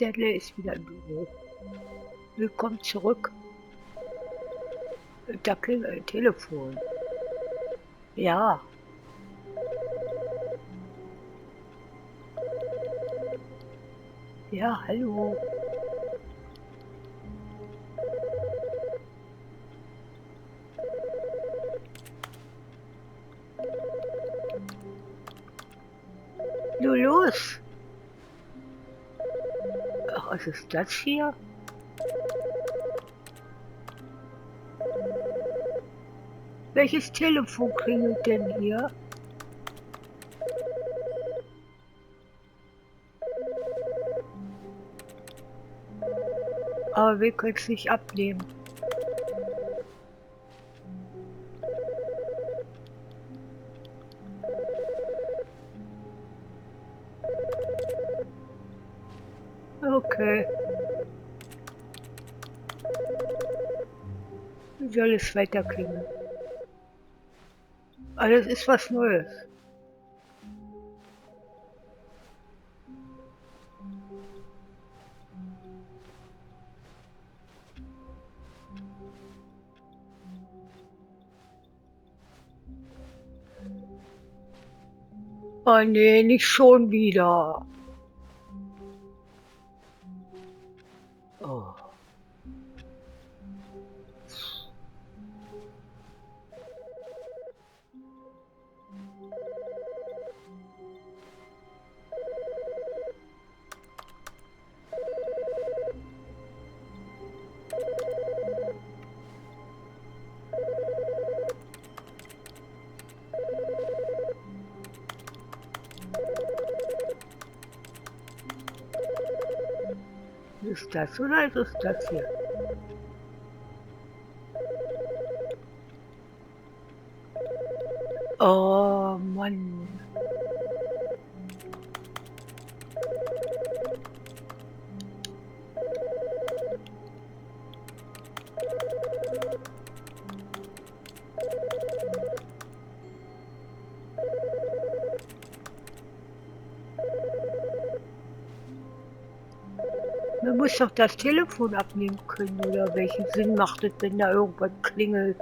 Stanley ist wieder im Büro. Willkommen zurück. Da klingelt ein Telefon. Ja. Ja, hallo. Nur los. Ach, was ist das hier? Welches Telefon klingelt denn hier? Aber wir können es nicht abnehmen. Okay. Wie soll es weiter klingen? Alles ist was Neues. Oh nee, nicht schon wieder. Oh. Ist das oder ist es das hier? Oh Mann. Man muss doch das Telefon abnehmen können, oder welchen Sinn macht es, wenn da irgendwas klingelt?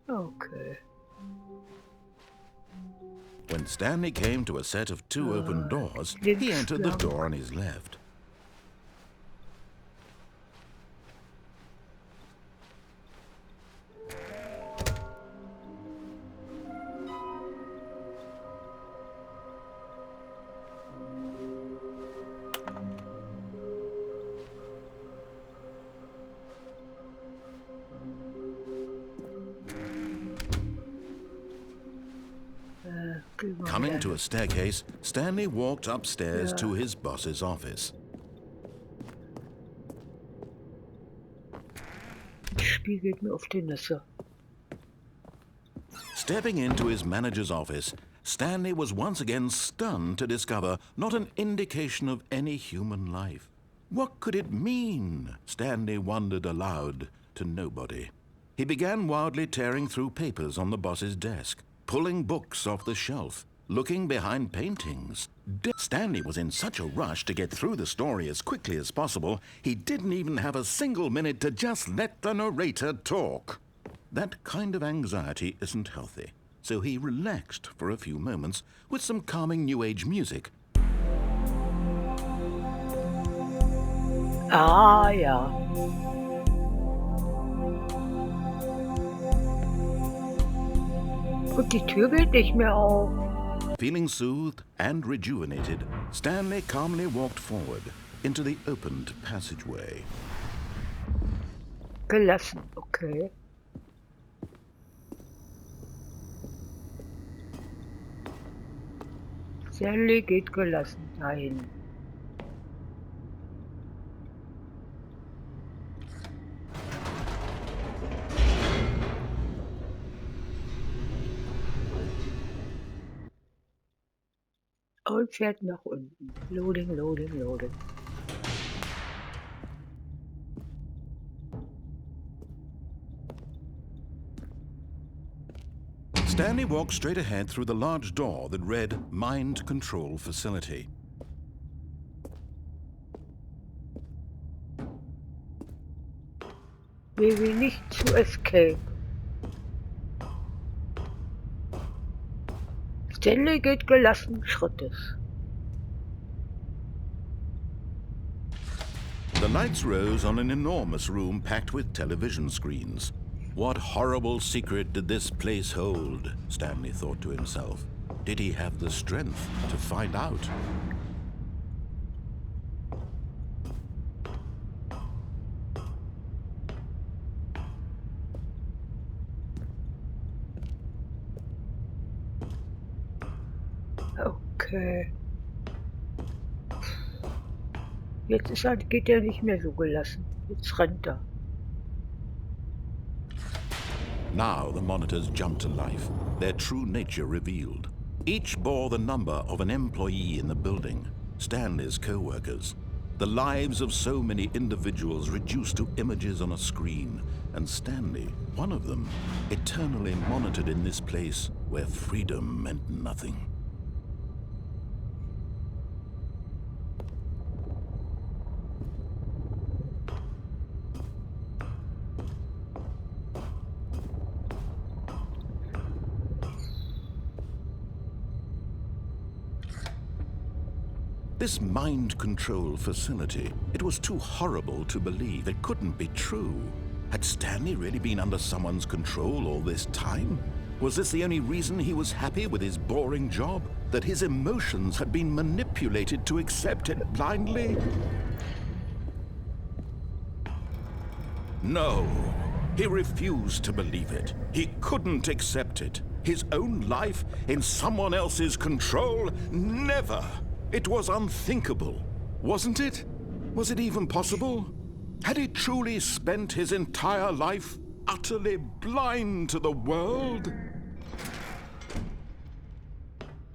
Okay. When Stanley came to a set of two open doors, he entered the door on his left. Coming to a staircase, Stanley walked upstairs to his boss's office. Spiegelt mir auf die Nüsse. Stepping into his manager's office, Stanley was once again stunned to discover not an indication of any human life. What could it mean? Stanley wondered aloud to nobody. He began wildly tearing through papers on the boss's desk, pulling books off the shelf, looking behind paintings. Stanley was in such a rush to get through the story as quickly as possible, he didn't even have a single minute to just let the narrator talk. That kind of anxiety isn't healthy, so he relaxed for a few moments with some calming New Age music. Ah, ja. Und die Tür geht nicht mehr auf. Feeling soothed and rejuvenated, Stanley calmly walked forward into the opened passageway. Gelassen, okay. Stanley geht gelassen dahin. Und fährt nach unten. Loading, loading, loading. Stanley walked straight ahead through the large door that read Mind Control Facility. Baby nicht zu escape. Stanley geht gelassen Schrittes. The lights rose on an enormous room packed with television screens. What horrible secret did this place hold? Stanley thought to himself. Did he have the strength to find out? Okay. Jetzt geht er nicht mehr so gelassen. Jetzt rennt er. Now the monitors jumped to life, their true nature revealed. Each bore the number of an employee in the building, Stanley's co-workers. The lives of so many individuals reduced to images on a screen, and Stanley, one of them, eternally monitored in this place where freedom meant nothing. This mind control facility, it was too horrible to believe. It couldn't be true. Had Stanley really been under someone's control all this time? Was this the only reason he was happy with his boring job? That his emotions had been manipulated to accept it blindly? No, he refused to believe it. He couldn't accept it. His own life in someone else's control? Never! It was unthinkable, wasn't it? Was it even possible? Had he truly spent his entire life utterly blind to the world?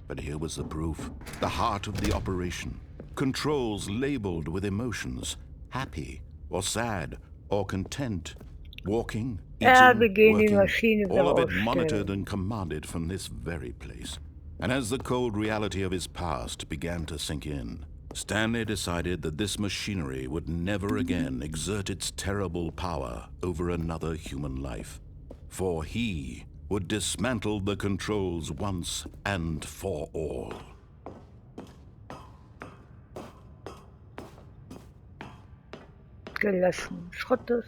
But here was the proof, the heart of the operation. Controls labeled with emotions, happy or sad or content, walking, eating, working, all of it monitored and commanded from this very place. And as the cold reality of his past began to sink in, Stanley decided that this machinery would never again exert its terrible power over another human life. For he would dismantle the controls once and for all. Gelassen Schrittes.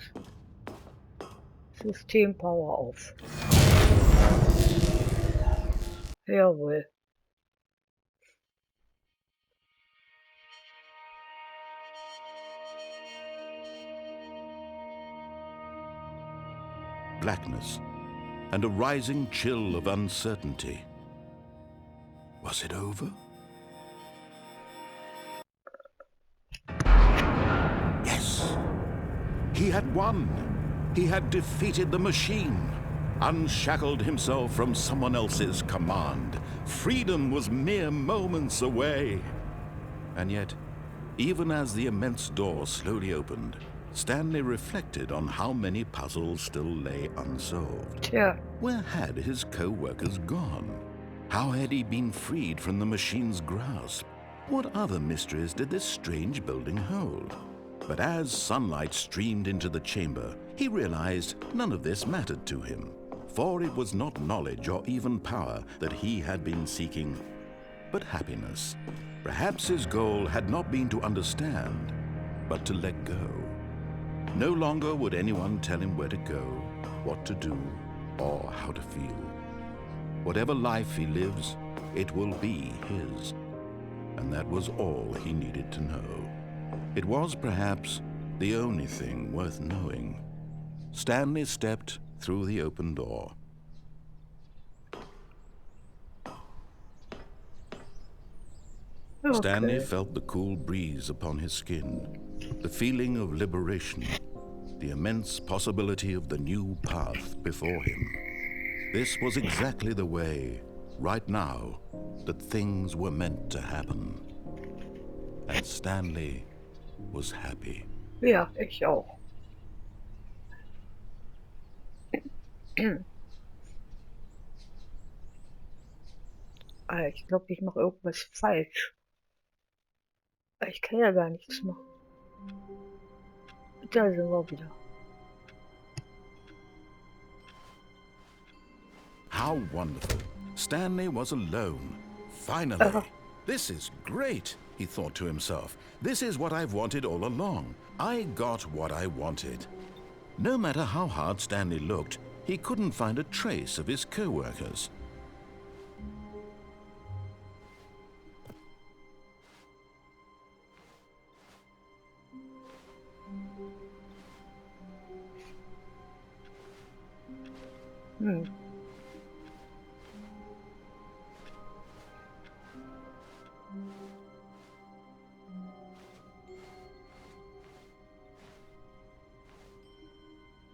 Systempower auf. Jawohl. Blackness and a rising chill of uncertainty. Was it over? Yes! He had won! He had defeated the machine, unshackled himself from someone else's command. Freedom was mere moments away. And yet, even as the immense door slowly opened, Stanley reflected on how many puzzles still lay unsolved. Yeah. Where had his co-workers gone? How had he been freed from the machine's grasp? What other mysteries did this strange building hold? But as sunlight streamed into the chamber, he realized none of this mattered to him. For it was not knowledge or even power that he had been seeking, but happiness. Perhaps his goal had not been to understand, but to let go. No longer would anyone tell him where to go, what to do, or how to feel. Whatever life he lives, it will be his. And that was all he needed to know. It was perhaps the only thing worth knowing. Stanley stepped through the open door. Okay. Stanley felt the cool breeze upon his skin, the feeling of liberation, the immense possibility of the new path before him. This was exactly the way, right now, that things were meant to happen. And Stanley was happy. Ja, ich auch. Ich glaube, ich mache irgendwas falsch. Ich kann ja gar nichts machen. Da sind wir wieder. How wonderful. Stanley was alone. Finally. This is great, he thought to himself. This is what I've wanted all along. I got what I wanted. No matter how hard Stanley looked, he couldn't find a trace of his co-workers.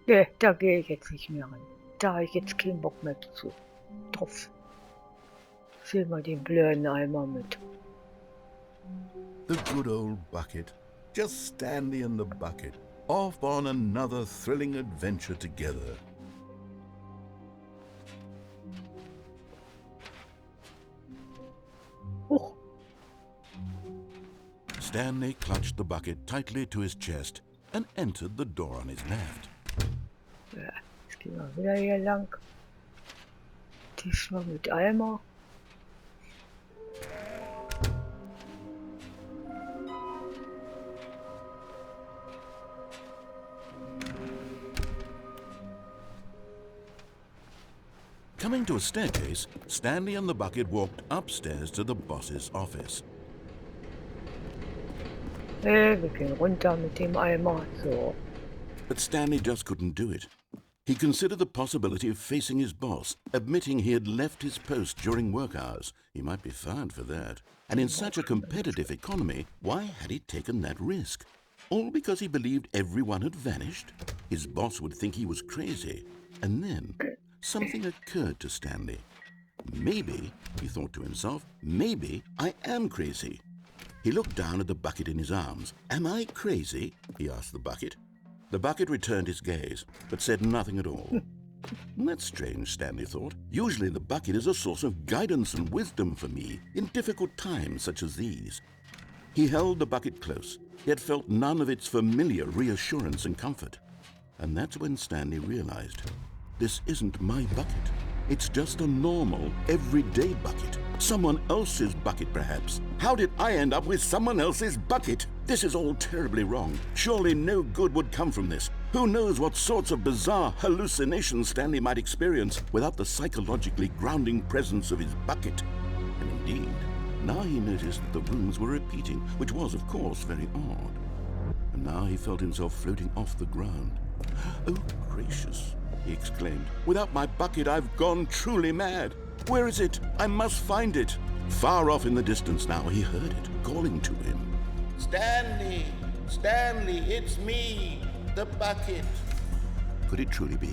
Nee, da gehe ich jetzt nicht mehr ran. Da habe ich jetzt keinen Bock mehr drauf. Fill mal den blöden Eimer mit. The good old bucket. Just Stanley and the bucket. Off on another thrilling adventure together. Huch. Stanley clutched the bucket tightly to his chest and entered the door on his left. Ja, jetzt gehen wir wieder hier lang. Diesmal mit Eimer. Coming to a staircase, Stanley and the bucket walked upstairs to the boss's office. Wir gehen runter mit dem Eimer. So. But Stanley just couldn't do it. He considered the possibility of facing his boss, admitting he had left his post during work hours. He might be fired for that. And in such a competitive economy, why had he taken that risk? All because he believed everyone had vanished? His boss would think he was crazy. And then something occurred to Stanley. Maybe, he thought to himself, maybe I am crazy. He looked down at the bucket in his arms. Am I crazy? He asked the bucket. The bucket returned his gaze, but said nothing at all. That's strange, Stanley thought. Usually the bucket is a source of guidance and wisdom for me in difficult times such as these. He held the bucket close, yet felt none of its familiar reassurance and comfort. And that's when Stanley realized, this isn't my bucket. It's just a normal, everyday bucket. Someone else's bucket, perhaps. How did I end up with someone else's bucket? This is all terribly wrong. Surely no good would come from this. Who knows what sorts of bizarre hallucinations Stanley might experience without the psychologically grounding presence of his bucket. And indeed, now he noticed that the rooms were repeating, which was, of course, very odd. And now he felt himself floating off the ground. Oh, gracious, he exclaimed. Without my bucket, I've gone truly mad. Where is it? I must find it. Far off in the distance now, he heard it, calling to him. Stanley! Stanley, it's me, the bucket. Could it truly be?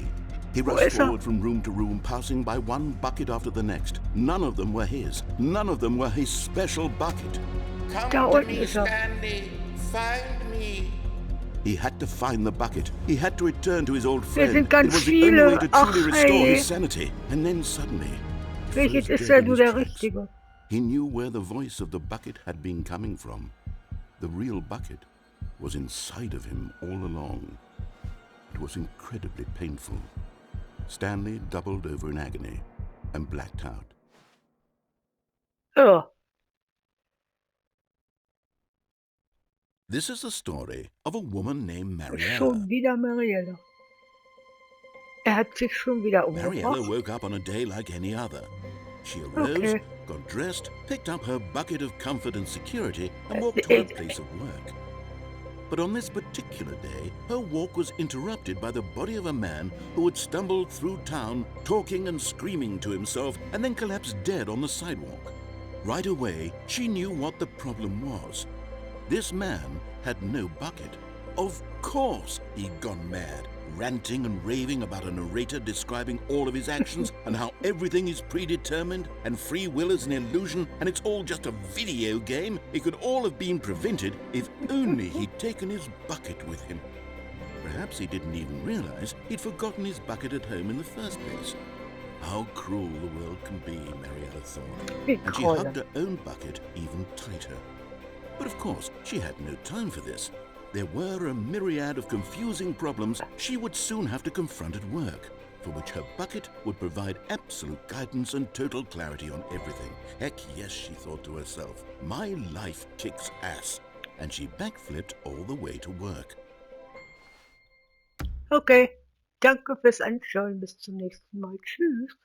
He rushed forward from room to room, passing by one bucket after the next. None of them were his. None of them were his special bucket. Come Da to unten me, ist er. Stanley. Find me. He had to find the bucket. He had to return to his old Wir friend. sind It ganz was the only way to viele. truly Ach, restore hey. his sanity. And then suddenly, Welches first ist dead denn in nun his der tracks, Richtige? he knew where the voice of the bucket had been coming from. The real bucket was inside of him all along. It was incredibly painful. Stanley doubled over in agony and blacked out. Ja. This is the story of a woman named Mariella. Schon wieder Mariella. Hat sich schon wieder Mariella umgebracht. woke up on a day like any other. She arose, Okay. got dressed, picked up her bucket of comfort and security, and walked to her place of work. But on this particular day, her walk was interrupted by the body of a man who had stumbled through town, talking and screaming to himself, and then collapsed dead on the sidewalk. Right away, she knew what the problem was. This man had no bucket. Of course he'd gone mad. ranting and raving about a narrator describing all of his actions and how everything is predetermined and free will is an illusion and it's all just a video game. It could all have been prevented if only he'd taken his bucket with him. Perhaps he didn't even realize he'd forgotten his bucket at home in the first place. How cruel the world can be, Mariella thought, and she hugged her own bucket even tighter. But of course, she had no time for this. There were a myriad of confusing problems she would soon have to confront at work, for which her bucket would provide absolute guidance and total clarity on everything. Heck yes, she thought to herself, my life kicks ass. And she backflipped all the way to work. Okay, danke fürs Anschauen. Bis zum nächsten Mal. Tschüss.